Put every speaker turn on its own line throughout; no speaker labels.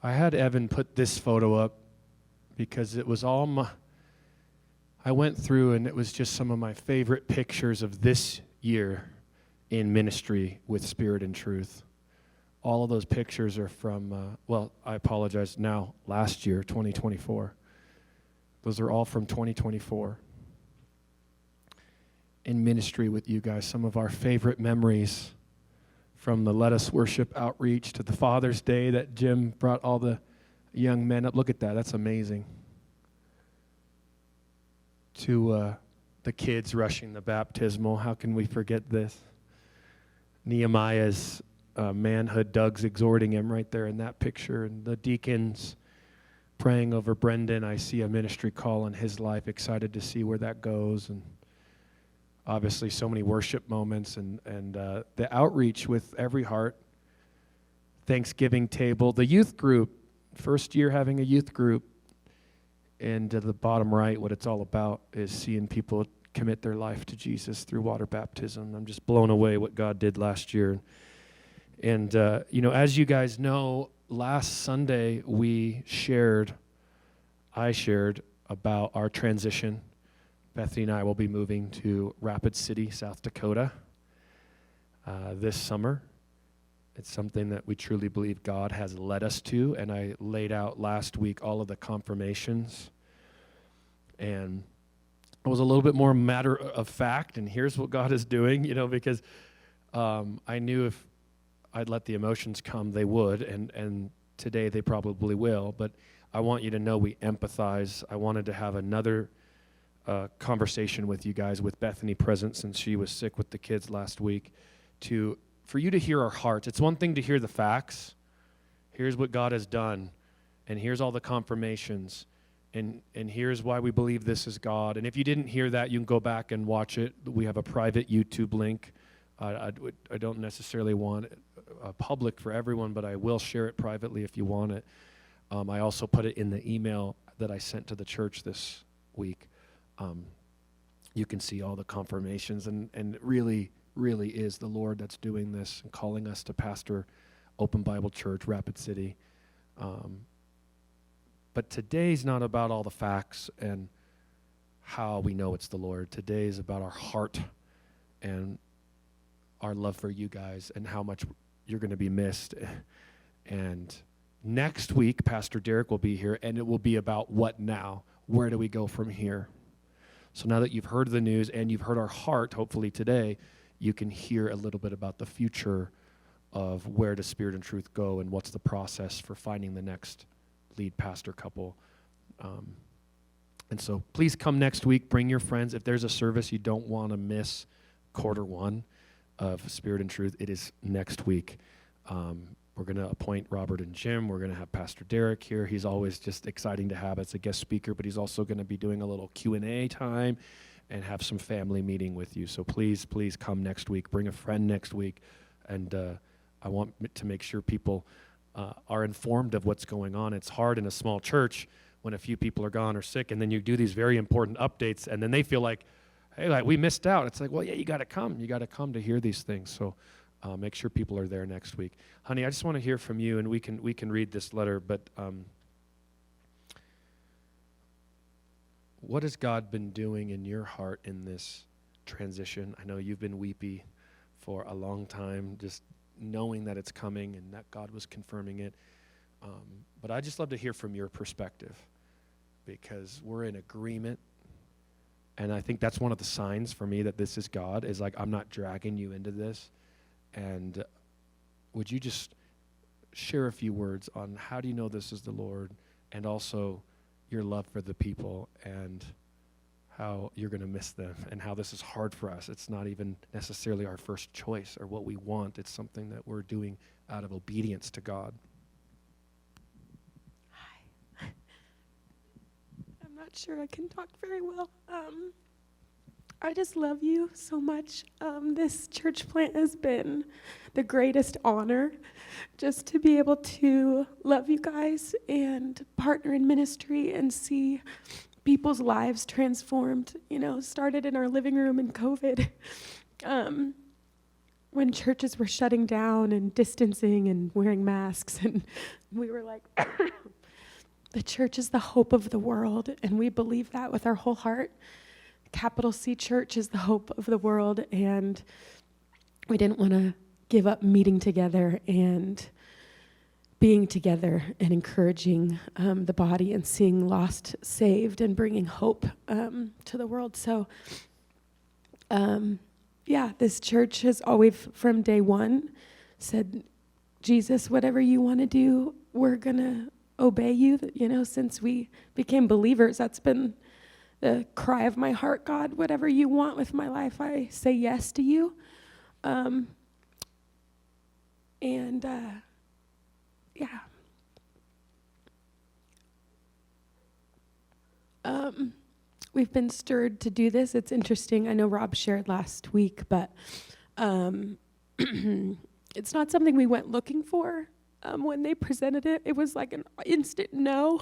I had Evan put this photo up because it was all I went through and it was just some of my favorite pictures of this year in ministry with Spirit and Truth. All of those pictures are from, I apologize now, last year, 2024. Those are all from 2024. In ministry with you guys, some of our favorite memories, from the Let Us Worship outreach to the Father's Day that Jim brought all the young men up. Look at that. That's amazing. To the kids rushing the baptismal. How can we forget this? Nehemiah's manhood, Doug's exhorting him right there in that picture. And the deacons praying over Brendan. I see a ministry call in his life. Excited to see where that goes. And obviously so many worship moments and the outreach with Every Heart, Thanksgiving table, the youth group, first year having a youth group, and to the bottom right, what it's all about is seeing people commit their life to Jesus through water baptism. I'm just blown away what God did last year. And, as you guys know, last Sunday I shared about our transition. Bethany and I will be moving to Rapid City, South Dakota this summer. It's something that we truly believe God has led us to, and I laid out last week all of the confirmations. And it was a little bit more matter of fact, and here's what God is doing, because I knew if I'd let the emotions come, they would, and today they probably will. But I want you to know we empathize. I wanted to have another conversation with you guys, with Bethany present since she was sick with the kids last week, for you to hear our hearts. It's one thing to hear the facts. Here's what God has done, and here's all the confirmations, and here's why we believe this is God. And if you didn't hear that, you can go back and watch it. We have a private YouTube link. I don't necessarily want it public for everyone, but I will share it privately if you want it. I also put it in the email that I sent to the church this week. You can see all the confirmations, and it really is the Lord that's doing this and calling us to pastor Open Bible Church, Rapid City. But today's not about all the facts and how we know it's the Lord. Today is about our heart and our love for you guys and how much you're going to be missed. And next week, Pastor Derek will be here, and it will be about what now? Where do we go from here? So now that you've heard the news and you've heard our heart, hopefully today, you can hear a little bit about the future of where does Spirit and Truth go and what's the process for finding the next lead pastor couple. And so please come next week. Bring your friends. If there's a service you don't want to miss, Q1 of Spirit and Truth, it is next week. We're going to appoint Robert and Jim. We're going to have Pastor Derek here. He's always just exciting to have as a guest speaker, but he's also going to be doing a little Q&A time and have some family meeting with you. So please come next week. Bring a friend next week. And I want to make sure people are informed of what's going on. It's hard in a small church when a few people are gone or sick, and then you do these very important updates, and then they feel like, hey, we missed out. It's like, well, yeah, you got to come. You got to come to hear these things. So make sure people are there next week. Honey, I just want to hear from you, and we can read this letter, but what has God been doing in your heart in this transition? I know you've been weepy for a long time, just knowing that it's coming and that God was confirming it. But I'd just love to hear from your perspective, because we're in agreement. And I think that's one of the signs for me that this is God, is like, I'm not dragging you into this. And would you just share a few words on how do you know this is the Lord, and also your love for the people and how you're going to miss them and how this is hard for us. It's not even necessarily our first choice or what we want. It's something that we're doing out of obedience to God.
Hi. I'm not sure I can talk very well. I just love you so much. This church plant has been the greatest honor, just to be able to love you guys and partner in ministry and see people's lives transformed. Started in our living room in COVID. when churches were shutting down and distancing and wearing masks, and we were like, the church is the hope of the world, and we believe that with our whole heart. Capital C Church is the hope of the world, and we didn't want to give up meeting together and being together and encouraging the body and seeing lost saved and bringing hope to the world. So, this church has always, from day one, said, Jesus, whatever you want to do, we're going to obey you. Since we became believers, that's been the cry of my heart. God, whatever you want with my life, I say yes to you. We've been stirred to do this. It's interesting. I know Rob shared last week, but it's not something we went looking for. When they presented it, it was like an instant no,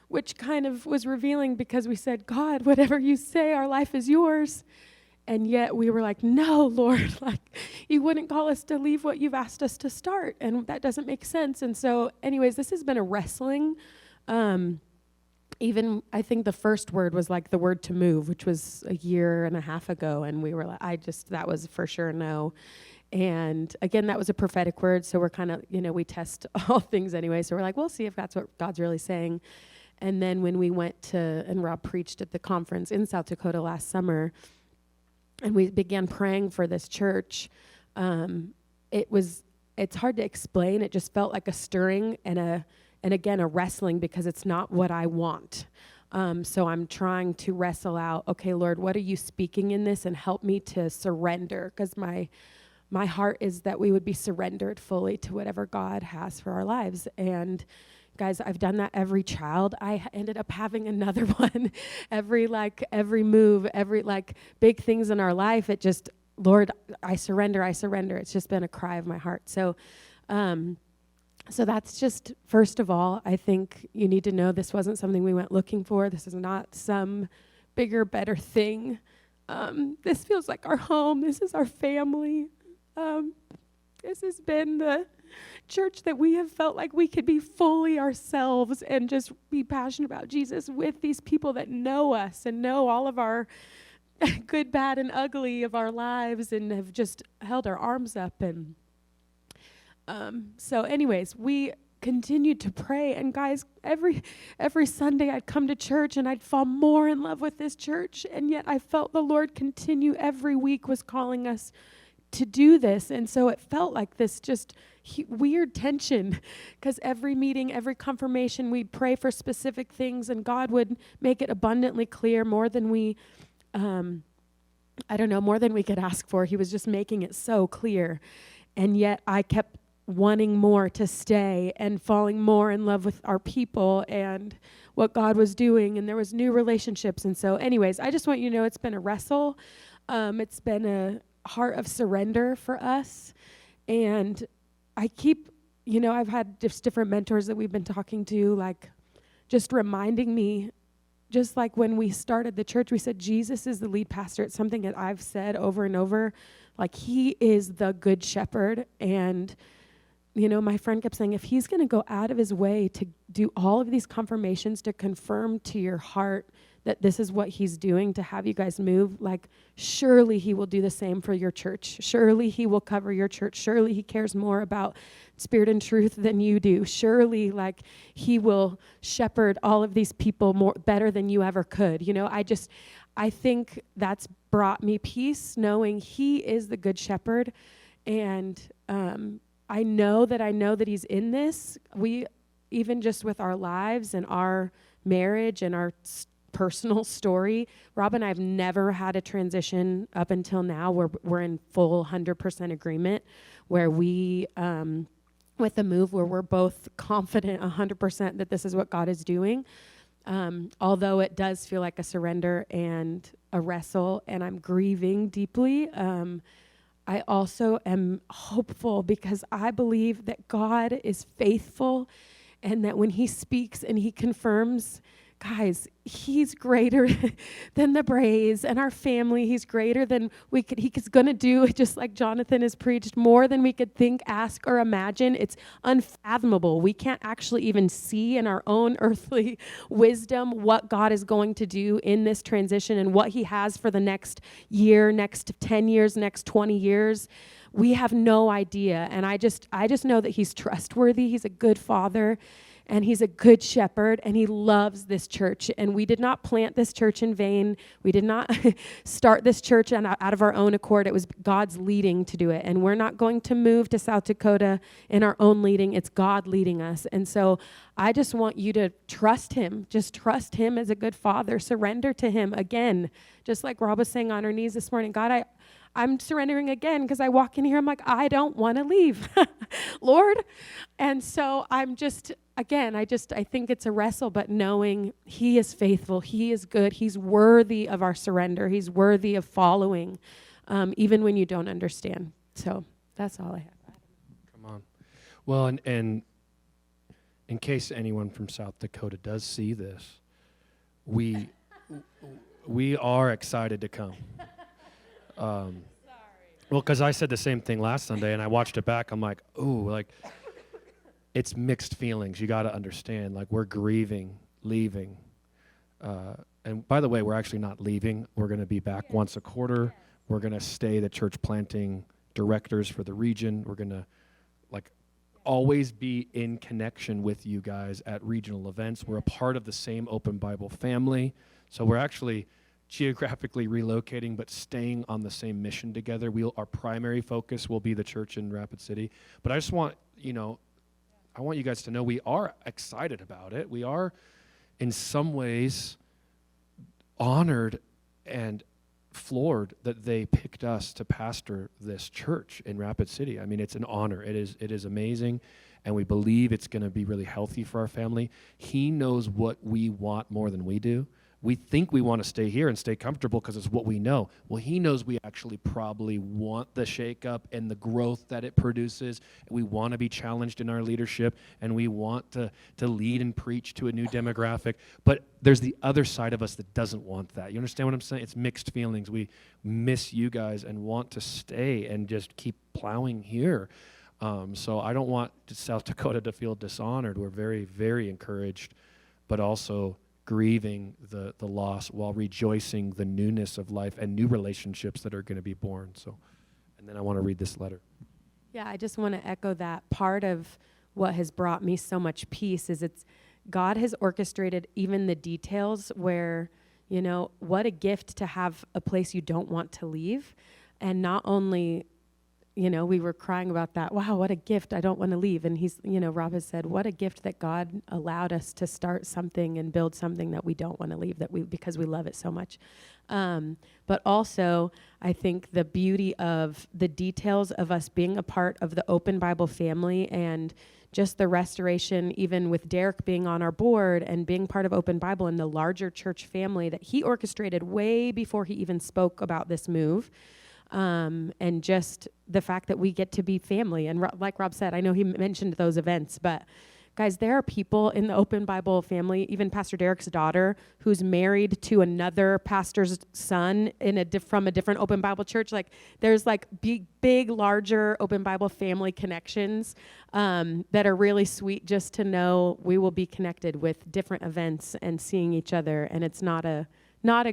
which kind of was revealing, because we said, God, whatever you say, our life is yours. And yet we were like, no, Lord, you wouldn't call us to leave what you've asked us to start. And that doesn't make sense. And so anyways, this has been a wrestling. Even I think the first word was like the word to move, which was a year and a half ago. And we were like, that was for sure no. And again, that was a prophetic word. So we're kind of, we test all things anyway. So we're like, we'll see if that's what God's really saying. And then when we went and Rob preached at the conference in South Dakota last summer, and we began praying for this church, it's hard to explain. It just felt like a stirring and again, a wrestling, because it's not what I want. So I'm trying to wrestle out, okay, Lord, what are you speaking in this? And help me to surrender, because my heart is that we would be surrendered fully to whatever God has for our lives. And guys, I've done that every child. I ended up having another one. every move, every big things in our life, it just, Lord, I surrender. It's just been a cry of my heart. So that's just, first of all, I think you need to know this wasn't something we went looking for. This is not some bigger, better thing. This feels like our home. This is our family. This has been the church that we have felt like we could be fully ourselves and just be passionate about Jesus with these people that know us and know all of our good, bad, and ugly of our lives, and have just held our arms up. And so anyways, we continued to pray. And guys, every Sunday I'd come to church and I'd fall more in love with this church. And yet I felt the Lord continue every week was calling us to do this. And so it felt like this just weird tension, because every meeting, every confirmation, we'd pray for specific things, and God would make it abundantly clear, more than we, more than we could ask for. He was just making it so clear. And yet I kept wanting more to stay and falling more in love with our people and what God was doing. And there was new relationships. And so anyways, I just want you to know it's been a wrestle. It's been a heart of surrender for us. And I keep, I've had just different mentors that we've been talking to, just reminding me, just like when we started the church, we said Jesus is the lead pastor. It's something that I've said over and over, he is the good shepherd. And my friend kept saying, if he's going to go out of his way to do all of these confirmations to confirm to your heart that this is what he's doing to have you guys move, surely he will do the same for your church. Surely he will cover your church. Surely he cares more about spirit and truth than you do. Surely he will shepherd all of these people better than you ever could. I think that's brought me peace, knowing he is the good shepherd. And I know that he's in this. We, even just with our lives and our marriage and our personal story, Rob and I have never had a transition up until now where we're in full 100% agreement, where we, with the move, where we're both confident 100% that this is what God is doing. Although it does feel like a surrender and a wrestle, and I'm grieving deeply, I also am hopeful, because I believe that God is faithful, and that when he speaks and he confirms, guys, he's greater than the Brays and our family. He's greater than he's going to do, just like Jonathan has preached, more than we could think, ask, or imagine. It's unfathomable. We can't actually even see in our own earthly wisdom what God is going to do in this transition and what he has for the next year, next 10 years, next 20 years. We have no idea. And I just know that he's trustworthy. He's a good father. And he's a good shepherd, and he loves this church. And we did not plant this church in vain. We did not start this church out of our own accord. It was God's leading to do it. And we're not going to move to South Dakota in our own leading. It's God leading us. And so I just want you to trust him. Just trust him as a good father. Surrender to him again. Just like Rob was saying on her knees this morning, God, I'm surrendering again because I walk in here, I'm like, I don't want to leave, Lord. And so I'm just, again, I think it's a wrestle, but knowing he is faithful, he is good, he's worthy of our surrender, he's worthy of following, even when you don't understand. So that's all I have.
Come on. Well, and in case anyone from South Dakota does see this, we are excited to come. Well, because I said the same thing last Sunday, and I watched it back. I'm like, ooh, like, it's mixed feelings. You got to understand, like, we're grieving, leaving. And by the way, we're actually not leaving. We're going to be back once a quarter. We're going to stay the church planting directors for the region. We're going to, like, always be in connection with you guys at regional events. We're a part of the same Open Bible family. So we're actually geographically relocating, but staying on the same mission together. Our primary focus will be the church in Rapid City. But I just want, I want you guys to know we are excited about it. We are, in some ways, honored and floored that they picked us to pastor this church in Rapid City. I mean, it's an honor. It is amazing, and we believe it's going to be really healthy for our family. He knows what we want more than we do. We think we want to stay here and stay comfortable because it's what we know. Well, he knows we actually probably want the shakeup and the growth that it produces. We want to be challenged in our leadership, and we want to lead and preach to a new demographic. But there's the other side of us that doesn't want that. You understand what I'm saying? It's mixed feelings. We miss you guys and want to stay and just keep plowing here. So I don't want South Dakota to feel dishonored. We're very, very encouraged, but also grieving the loss while rejoicing the newness of life and new relationships that are going to be born. So, and then I want to read this letter.
Yeah, I just want to echo that. Part of what has brought me so much peace is God has orchestrated even the details where, what a gift to have a place you don't want to leave. And not only, we were crying about that. Wow, what a gift. I don't want to leave. And Rob has said, what a gift that God allowed us to start something and build something that we don't want to leave, because we love it so much. But also, I think the beauty of the details of us being a part of the Open Bible family and just the restoration, even with Derek being on our board and being part of Open Bible and the larger church family that he orchestrated way before he even spoke about this move. And just the fact that we get to be family. And like Rob said, I know he mentioned those events, but guys, there are people in the Open Bible family, even Pastor Derek's daughter, who's married to another pastor's son from a different Open Bible church. Like, there's like big, larger Open Bible family connections that are really sweet just to know we will be connected with different events and seeing each other. And it's not a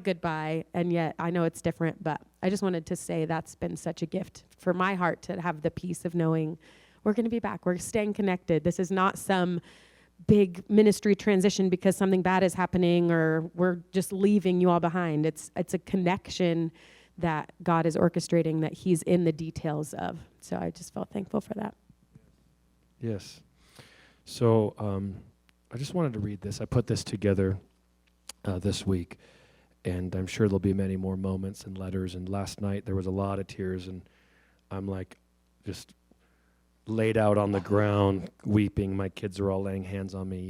goodbye, and yet I know it's different, but I just wanted to say that's been such a gift for my heart to have the peace of knowing we're going to be back. We're staying connected. This is not some big ministry transition because something bad is happening or we're just leaving you all behind. It's a connection that God is orchestrating that he's in the details of. So I just felt thankful for that.
Yes. So I just wanted to read this. I put this together this week. And I'm sure there'll be many more moments and letters. And last night there was a lot of tears, and I'm like just laid out on the ground weeping. My kids are all laying hands on me.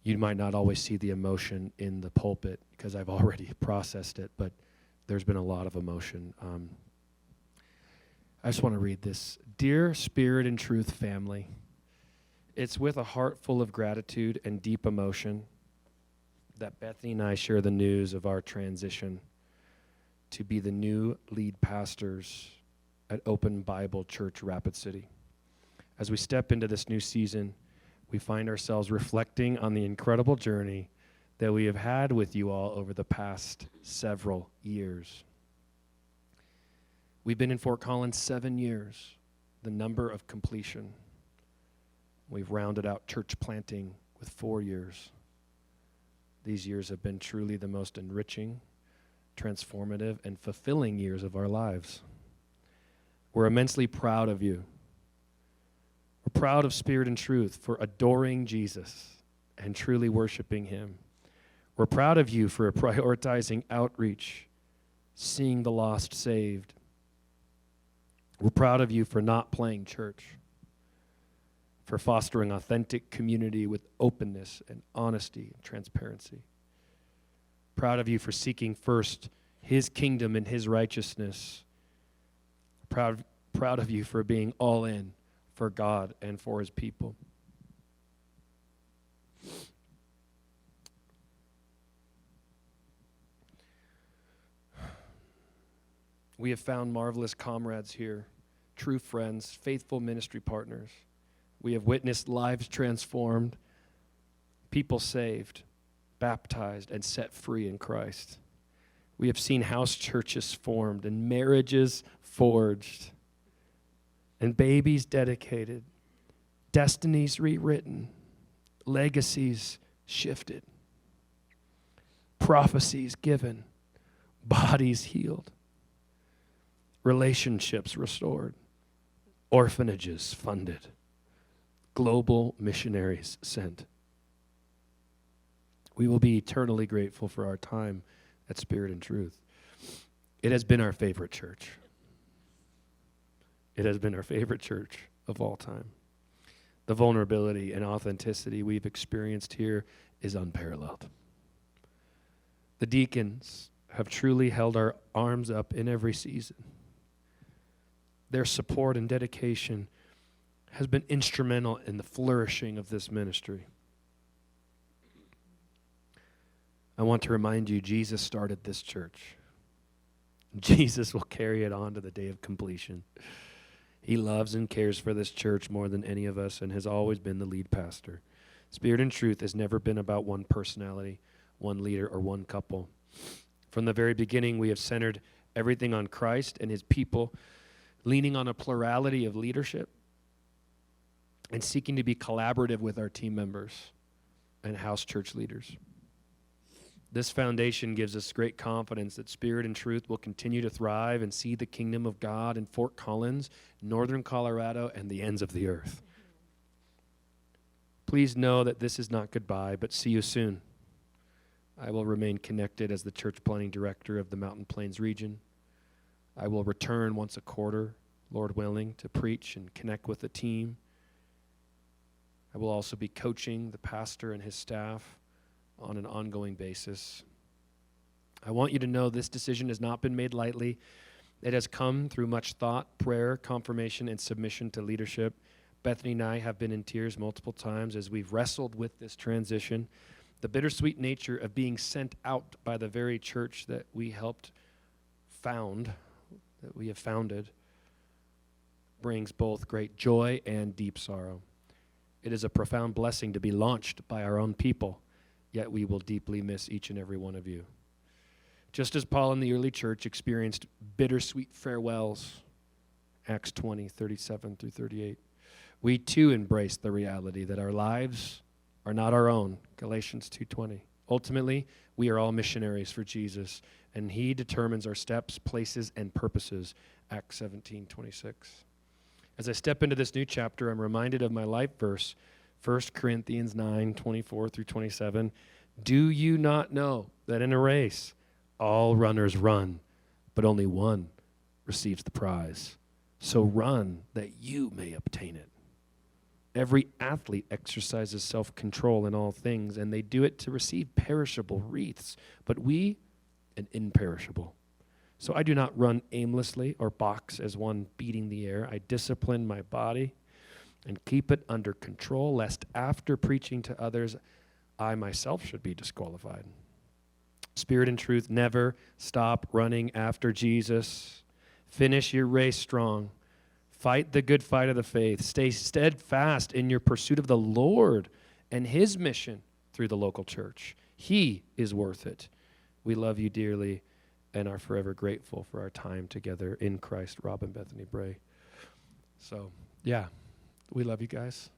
You might not always see the emotion in the pulpit because I've already processed it, but there's been a lot of emotion. I just want to read this. Dear Spirit and Truth family, it's with a heart full of gratitude and deep emotion that Bethany and I share the news of our transition to be the new lead pastors at Open Bible Church Rapid City. As we step into this new season, we find ourselves reflecting on the incredible journey that we have had with you all over the past several years. We've been in Fort Collins 7 years, the number of completion. We've rounded out church planting with 4 years. These years have been truly the most enriching, transformative, and fulfilling years of our lives. We're immensely proud of you. We're proud of Spirit and Truth for adoring Jesus and truly worshiping Him. We're proud of you for prioritizing outreach, seeing the lost saved. We're proud of you for not playing church, for fostering authentic community with openness and honesty and transparency. Proud of you for seeking first His kingdom and His righteousness. Proud of you for being all in for God and for His people. We have found marvelous comrades here, true friends, faithful ministry partners. We have witnessed lives transformed, people saved, baptized, and set free in Christ. We have seen house churches formed and marriages forged and babies dedicated, destinies rewritten, legacies shifted, prophecies given, bodies healed, relationships restored, orphanages funded, global missionaries sent. We will be eternally grateful for our time at Spirit and Truth. It has been our favorite church. It has been our favorite church of all time. The vulnerability and authenticity we've experienced here is unparalleled. The deacons have truly held our arms up in every season. Their support and dedication has been instrumental in the flourishing of this ministry. I want to remind you, Jesus started this church. Jesus will carry it on to the day of completion. He loves and cares for this church more than any of us and has always been the lead pastor. Spirit and Truth has never been about one personality, one leader, or one couple. From the very beginning, we have centered everything on Christ and His people, leaning on a plurality of leadership and seeking to be collaborative with our team members and house church leaders. This foundation gives us great confidence that Spirit and Truth will continue to thrive and see the kingdom of God in Fort Collins, northern Colorado, and the ends of the earth. Please know that this is not goodbye, but see you soon. I will remain connected as the church planning director of the Mountain Plains region. I will return once a quarter, Lord willing, to preach and connect with the team. I will also be coaching the pastor and his staff on an ongoing basis. I want you to know this decision has not been made lightly. It has come through much thought, prayer, confirmation, and submission to leadership. Bethany and I have been in tears multiple times as we've wrestled with this transition. The bittersweet nature of being sent out by the very church that we helped found, that we have founded, brings both great joy and deep sorrow. It is a profound blessing to be launched by our own people, yet we will deeply miss each and every one of you. Just as Paul and the early church experienced bittersweet farewells, Acts 20, 37 through 38, we too embrace the reality that our lives are not our own, Galatians 2:20. Ultimately, we are all missionaries for Jesus, and He determines our steps, places, and purposes, Acts 17:26. As I step into this new chapter, I'm reminded of my life verse, 1 Corinthians 9:24 through 27. Do you not know that in a race all runners run, but only one receives the prize? So run that you may obtain it. Every athlete exercises self-control in all things, and they do it to receive perishable wreaths, but we an imperishable. So I do not run aimlessly or box as one beating the air. I discipline my body and keep it under control, lest after preaching to others, I myself should be disqualified. Spirit and truth, never stop running after Jesus. Finish your race strong. Fight the good fight of the faith. Stay steadfast in your pursuit of the Lord and his mission through the local church. He is worth it. We love you dearly and are forever grateful for our time together in Christ. Rob and Bethany Bray. So, yeah, we love you guys.